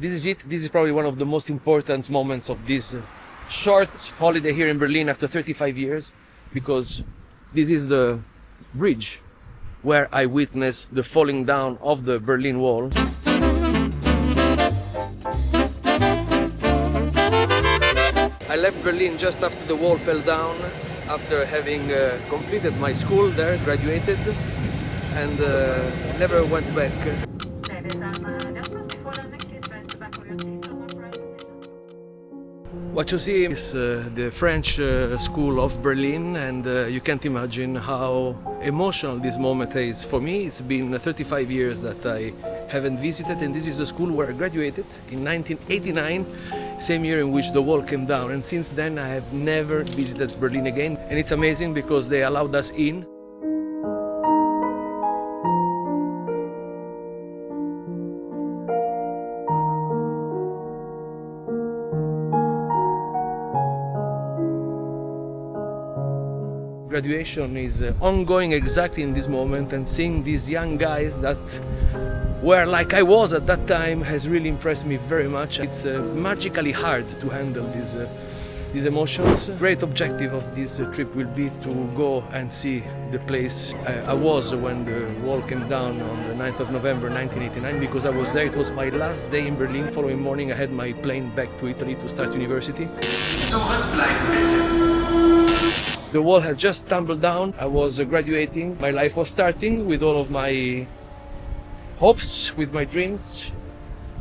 This is it. This is probably one of the most important moments of this short holiday here in Berlin after 35 years, because this is the bridge where I witnessed the falling down of the Berlin Wall. I left Berlin just after the wall fell down, after having completed my school there, graduated, and never went back. What you see is the French school of Berlin, and you can't imagine how emotional this moment is for me. It's been 35 years that I haven't visited, and this is the school where I graduated in 1989, same year in which the wall came down, and since then I have never visited Berlin again. And it's amazing because they allowed us in. Graduation is ongoing exactly in this moment, and seeing these young guys that were like I was at that time has really impressed me very much. It's magically hard to handle these emotions. Great objective of this trip will be to go and see the place I was when the wall came down on the 9th of November 1989, because I was there. It was my last day in Berlin. Following morning I had my plane back to Italy to start university. The wall had just tumbled down. I was graduating. My life was starting with all of my hopes, with my dreams,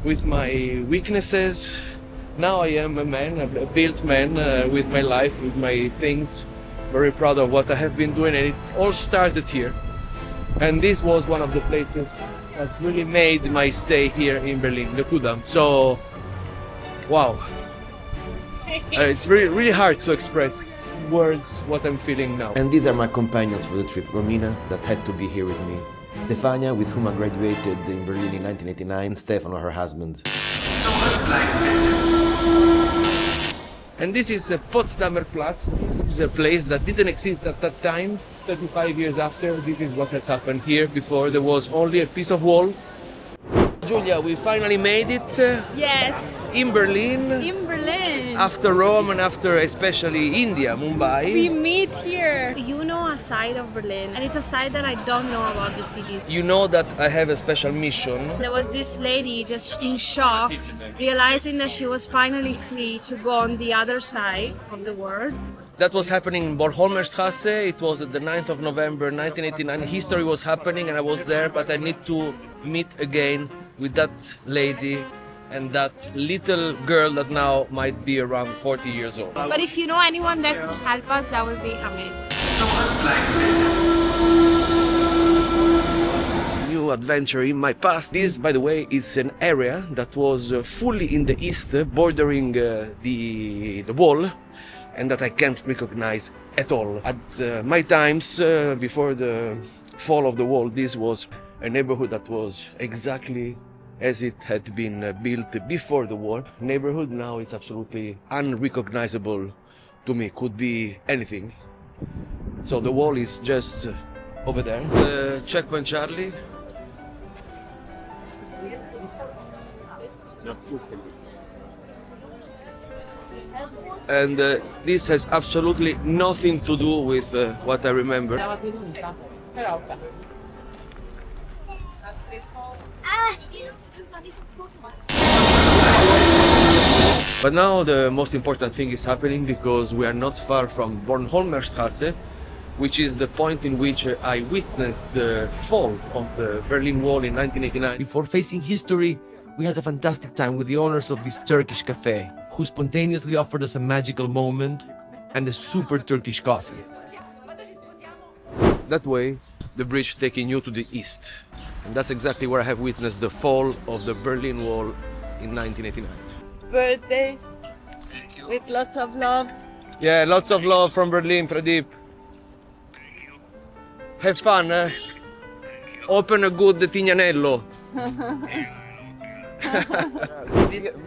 with my weaknesses. Now I am a man, a built man with my life, with my things. Very proud of what I have been doing, and it all started here. And this was one of the places that really made my stay here in Berlin, the Kudamm. So, wow. It's really hard to express words what I'm feeling now. And these are my companions for the trip. Romina, that had to be here with me. Stefania, with whom I graduated in Berlin in 1989. Stefano, her husband. And this is Potsdamer Platz. This is a place that didn't exist at that time. 35 years after, this is what has happened here. Before there was only a piece of wall. Giulia, we finally made it. Yes. In Berlin. In Berlin. After Rome and after especially India, Mumbai. We meet here. You know a side of Berlin, and it's a side that I don't know about the city. You know that I have a special mission. There was this lady just in shock, realizing that she was finally free to go on the other side of the world. That was happening in Bornholmerstrasse. It was at the 9th of November 1989. History was happening and I was there, but I need to meet again with that lady and that little girl that now might be around 40 years old. But if you know anyone that could help us, that would be amazing. New adventure in my past. This, by the way, is an area that was fully in the east, bordering the wall, and that I can't recognize at all. At my times, before the fall of the wall, this was a neighborhood that was exactly as it had been built before the war. Neighborhood now is absolutely unrecognizable to me, could be anything. So the wall is just over there. The checkpoint Charlie. And this has absolutely nothing to do with what I remember. But now the most important thing is happening, because we are not far from Bornholmerstrasse, which is the point in which I witnessed the fall of the Berlin Wall in 1989. Before facing history, we had a fantastic time with the owners of this Turkish cafe, who spontaneously offered us a magical moment and a super Turkish coffee. That way, the bridge taking you to the east. And that's exactly where I have witnessed the fall of the Berlin Wall in 1989. Birthday with lots of love. Yeah, lots of love from Berlin, Pradeep. Have fun, eh? Open a good Tignanello.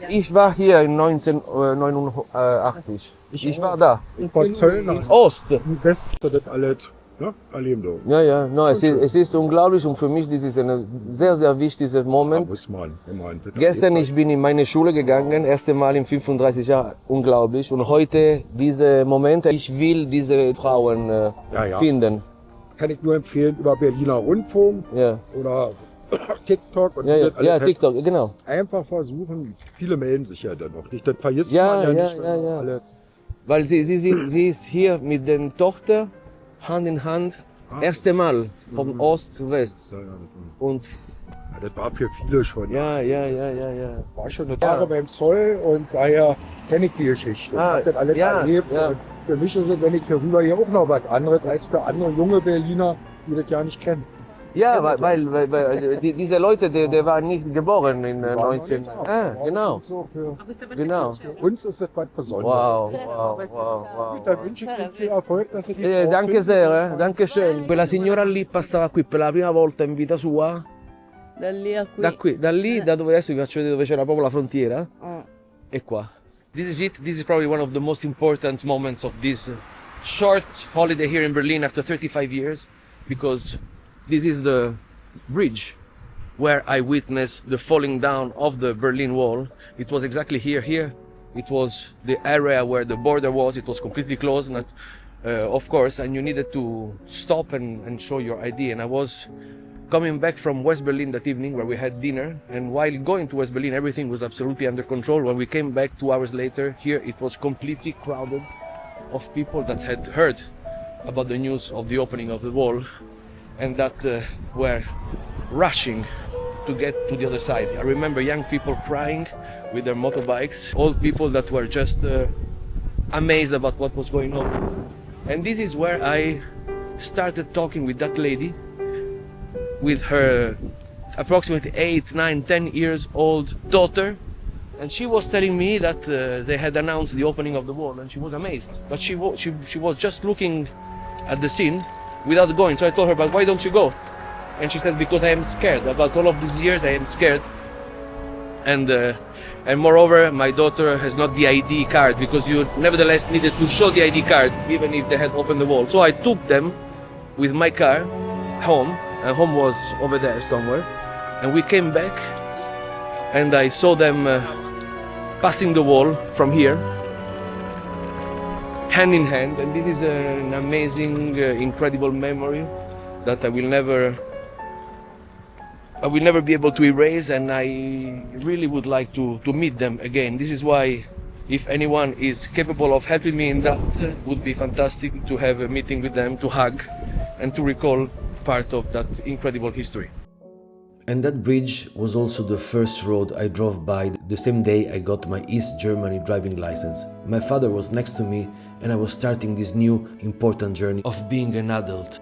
Ich war hier in 1989. Ich war da. In Porzellan. Ost. Das alles ne, erleben dürfen. Ja, ja, no, es ist unglaublich und für mich das ist ein sehr, sehr wichtiger Da Moment. muss man, wenn man das Gestern erlebt ich bin in meine Schule gegangen, erste Mal in 35 Jahren, unglaublich. Und heute diese Momente, ich will diese Frauen Ja, ja. finden. hat, kann ich nur empfehlen über Berliner Rundfunk Ja, oder TikTok und ja, wie ja, das alles ja, heißt. TikTok, genau. Einfach versuchen, viele melden sich ja dann noch nicht. Das vergisst Ja, man ja, ja, nicht. wenn ja, man ja. Alle, Weil sie ist hier mit der Tochter Hand in Hand, erste Mal von Ost zu West. Und das war für viele schon. ja. War schon eine Jahre beim Zoll und daher kenne ich die Geschichte. Ich habe das alles erlebt. ja. Und für mich ist es, wenn ich hier rüber, hier auch noch was anderes als für andere junge Berliner, die das ja nicht kennen. Ja, weil diese Leute, die waren nicht geboren in Die waren 19. noch nicht da. Genau, So genau. für uns ist das was Besonderes. Wow. Dann wünsche ich Ihnen viel Erfolg, dass Sie die Frau Danke finden. sehr, danke schön. Quella signora lì passava qui per la prima volta in vita sua, Da lì a qui. da qui, da lì, da dove adesso vi faccio vedere dove c'era proprio la frontiera, Ah. e qua. This is it. This is probably one of the most important moments of this short holiday here in Berlin after 35 years, because this is the bridge where I witnessed the falling down of the Berlin Wall. It was exactly here. It was the area where the border was. It was completely closed, of course, and you needed to stop and show your ID. And I was coming back from West Berlin that evening where we had dinner, and while going to West Berlin everything was absolutely under control. When we came back 2 hours later, here it was completely crowded of people that had heard about the news of the opening of the wall and that were rushing to get to the other side. I remember young people crying with their motorbikes, old people that were just amazed about what was going on. And this is where I started talking with that lady, with her approximately 8, 9, 10 years old daughter. And she was telling me that they had announced the opening of the wall, and she was amazed. But she was just looking at the scene without going. So I told her, but why don't you go? And she said, because I am scared. About all of these years, I am scared. And moreover, my daughter has not the ID card, because you nevertheless needed to show the ID card, even if they had opened the wall. So I took them with my car home, and home was over there somewhere. And we came back, and I saw them passing the wall from here, hand in hand. And this is an amazing, incredible memory that I will never be able to erase, and I really would like to meet them again. This is why, if anyone is capable of helping me in that, would be fantastic to have a meeting with them, to hug and to recall part of that incredible history. And that bridge was also the first road I drove by the same day I got my East Germany driving license. My father was next to me and I was starting this new important journey of being an adult.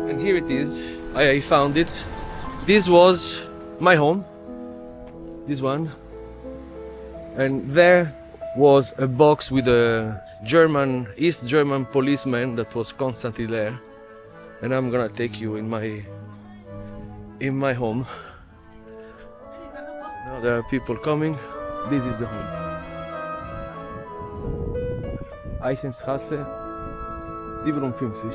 And here it is. I found it. This was my home. This one. And there was a box with a East German policeman that was constantly there. And I'm gonna take you in my home. Now there are people coming. This is the home. EichenStrasse 57.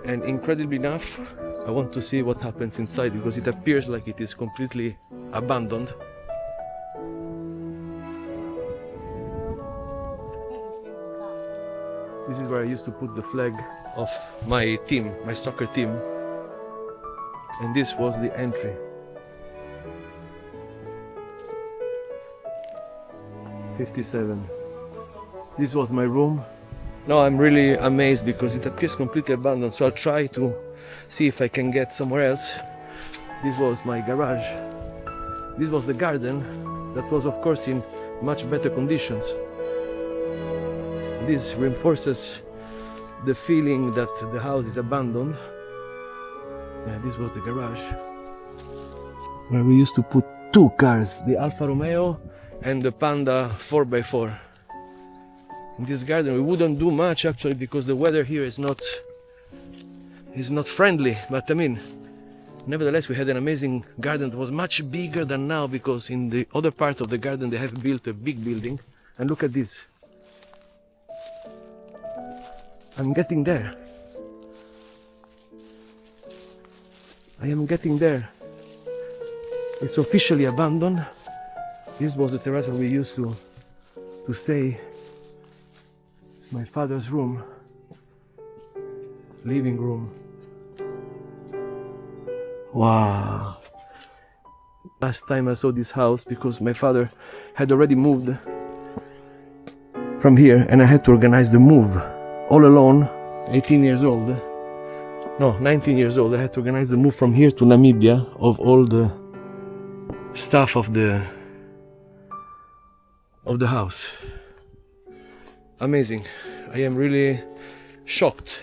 And incredibly enough, I want to see what happens inside, because it appears like it is completely abandoned. This is where I used to put the flag of my team, my soccer team. And this was the entry. '57. This was my room. Now I'm really amazed because it appears completely abandoned, so I'll try to see if I can get somewhere else. This was my garage. This was the garden that was, of course, in much better conditions. This reinforces the feeling that the house is abandoned. Yeah, this was the garage. where we used to put two cars, the Alfa Romeo and the Panda 4x4. In this garden we wouldn't do much actually because the weather here is not friendly, but I mean, nevertheless we had an amazing garden that was much bigger than now, because in the other part of the garden they have built a big building. And look at this. I'm getting there. I am getting there. It's officially abandoned. This was the terrace where we used to stay. It's my father's room, living room. Wow. Last time I saw this house, because my father had already moved from here and I had to organize the move all alone, 18 years old. No, 19 years old. I had to organize the move from here to Namibia of all the stuff of the house. Amazing. I am really shocked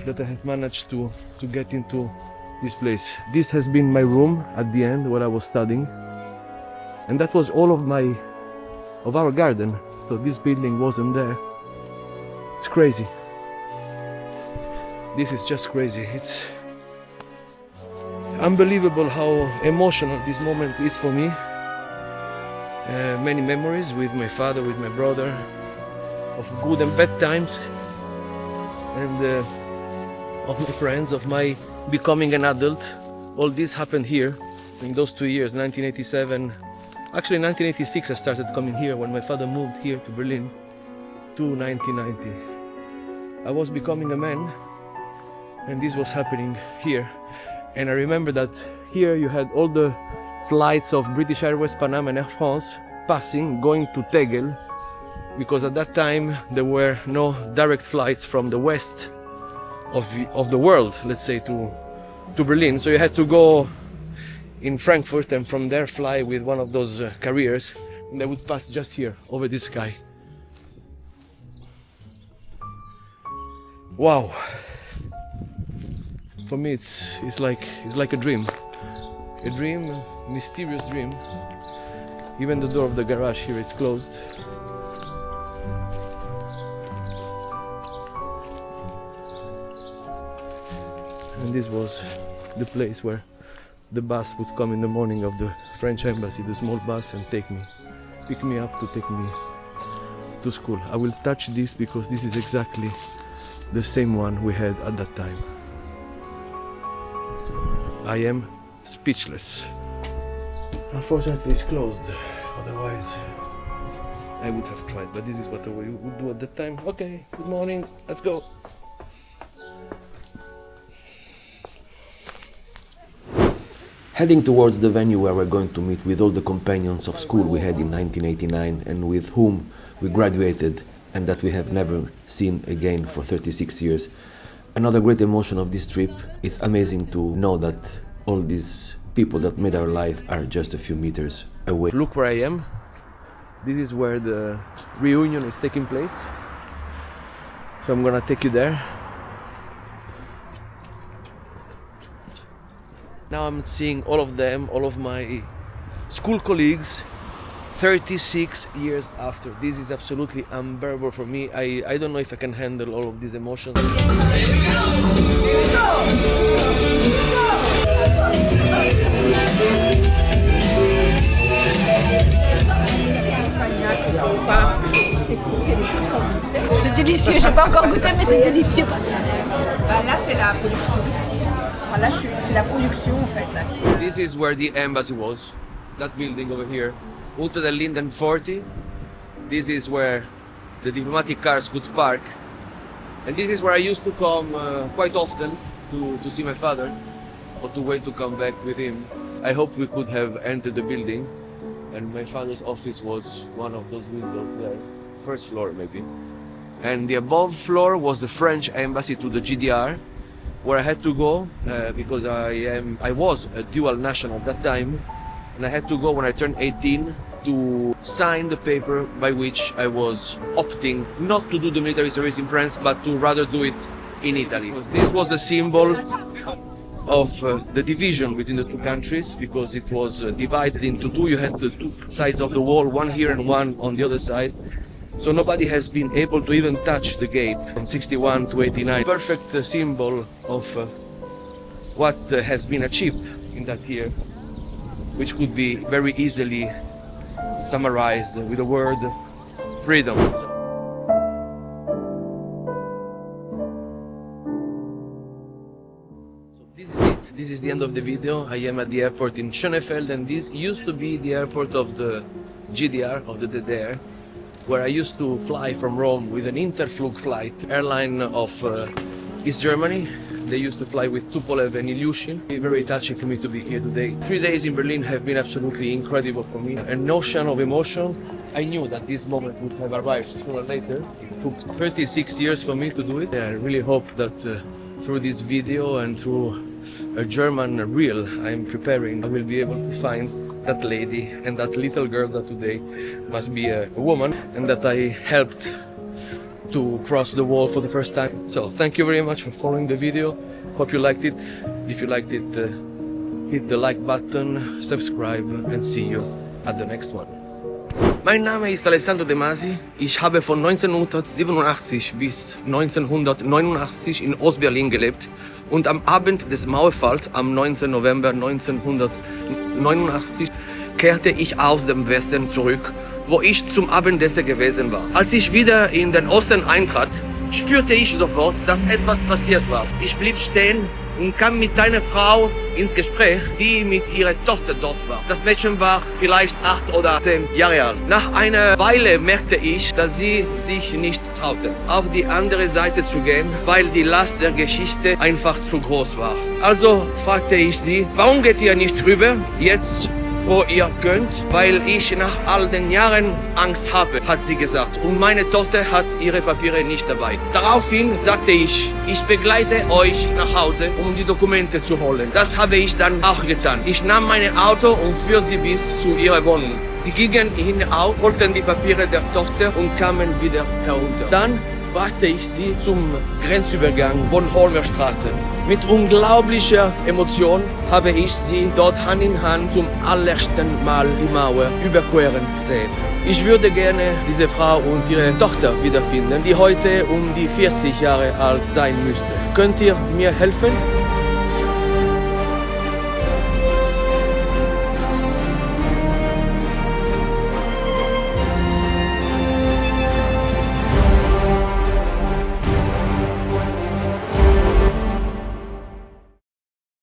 that I have managed to get into this place. This has been my room at the end where I was studying, and that was all of our garden. So this building wasn't there. It's crazy. This is just crazy. It's unbelievable how emotional this moment is for me. Many memories with my father, with my brother, of good and bad times, and of my friends, of my becoming an adult. All this happened here in those 2 years, 1987. Actually, 1986 I started coming here when my father moved here to Berlin, to 1990. I was becoming a man, and this was happening here. And I remember that here you had all the flights of British Airways, Pan Am and Air France passing, going to Tegel, because at that time there were no direct flights from the west of the world, let's say, to Berlin. So you had to go in Frankfurt and from there fly with one of those carriers, and they would pass just here over this sky. Wow. For me it's like a dream. A dream, a mysterious dream. Even the door of the garage here is closed. And this was the place where the bus would come in the morning of the French embassy, the small bus, and pick me up to take me to school. I will touch this because this is exactly the same one we had at that time. I am speechless. Unfortunately it's closed, otherwise I would have tried, but this is what we would do at that time. Okay, good morning, let's go. Heading towards the venue where we're going to meet with all the companions of school we had in 1989 and with whom we graduated and that we have never seen again for 36 years. Another great emotion of this trip, it's amazing to know that all these people that made our life are just a few meters away. Look where I am. This is where the reunion is taking place. So I'm gonna take you there. Now I'm seeing all of them, all of my school colleagues, 36 years after. This is absolutely unbearable for me. I don't know if I can handle all of these emotions. C'est délicieux, j'ai pas encore goûté mais c'est délicieux. Bah là c'est la production. Enfin, là c'est la production en fait. Là. This is where the embassy was. That building over here. Unter the Linden 40. This is where the diplomatic cars could park. And this is where I used to come quite often to see my father, or to wait to come back with him. I hope we could have entered the building, and my father's office was one of those windows there, first floor maybe. And the above floor was the French embassy to the GDR, where I had to go because I was a dual national at that time, and I had to go when I turned 18 to sign the paper by which I was opting not to do the military service in France, but to rather do it in Italy. Because this was the symbol of the division between the two countries, because it was divided into two. You had the two sides of the wall, one here and one on the other side. So nobody has been able to even touch the gate from 61 to 89. Perfect symbol of what has been achieved in that year, which could be very easily summarized with the word freedom. This is the end of the video. I am at the airport in Schönefeld, and this used to be the airport of the GDR, of the DDR, where I used to fly from Rome with an Interflug flight, airline of East Germany. They used to fly with Tupolev and Ilyushin. It's very touching for me to be here today. 3 days in Berlin have been absolutely incredible for me. An ocean of emotions. I knew that this moment would have arrived sooner or later. It took 36 years for me to do it. I really hope that through this video and through a German reel I'm preparing, I will be able to find that lady and that little girl that today must be a woman, and that I helped to cross the wall for the first time. So thank you very much for following the video. Hope you liked it. If you liked it, hit the like button, subscribe, and see you at the next one. Mein Name ist Alessandro De Masi. Ich habe von 1987 bis 1989 in Ostberlin gelebt und am Abend des Mauerfalls am 19. November 1989 kehrte ich aus dem Westen zurück, wo ich zum Abendessen gewesen war. Als ich wieder in den Osten eintrat, spürte ich sofort, dass etwas passiert war. Ich blieb stehen und kam mit einer Frau ins Gespräch, die mit ihrer Tochter dort war. Das Mädchen war vielleicht 8 oder 10 Jahre alt. Nach einer Weile merkte ich, dass sie sich nicht traute, auf die andere Seite zu gehen, weil die Last der Geschichte einfach zu groß war. Also fragte ich sie, warum geht ihr nicht rüber, jetzt wo ihr könnt? Weil ich nach all den Jahren Angst habe, hat sie gesagt. Und meine Tochter hat ihre Papiere nicht dabei. Daraufhin sagte ich, ich begleite euch nach Hause, um die Dokumente zu holen. Das habe ich dann auch getan. Ich nahm mein Auto und fuhr sie bis zu ihrer Wohnung. Sie gingen hinauf, holten die Papiere der Tochter und kamen wieder herunter. Dann brachte ich sie zum Grenzübergang Bornholmerstrasse. Mit unglaublicher Emotion habe ich sie dort Hand in Hand zum allerersten Mal die Mauer überqueren sehen. Ich würde gerne diese Frau und ihre Tochter wiederfinden, die heute um die 40 Jahre alt sein müsste. Könnt ihr mir helfen?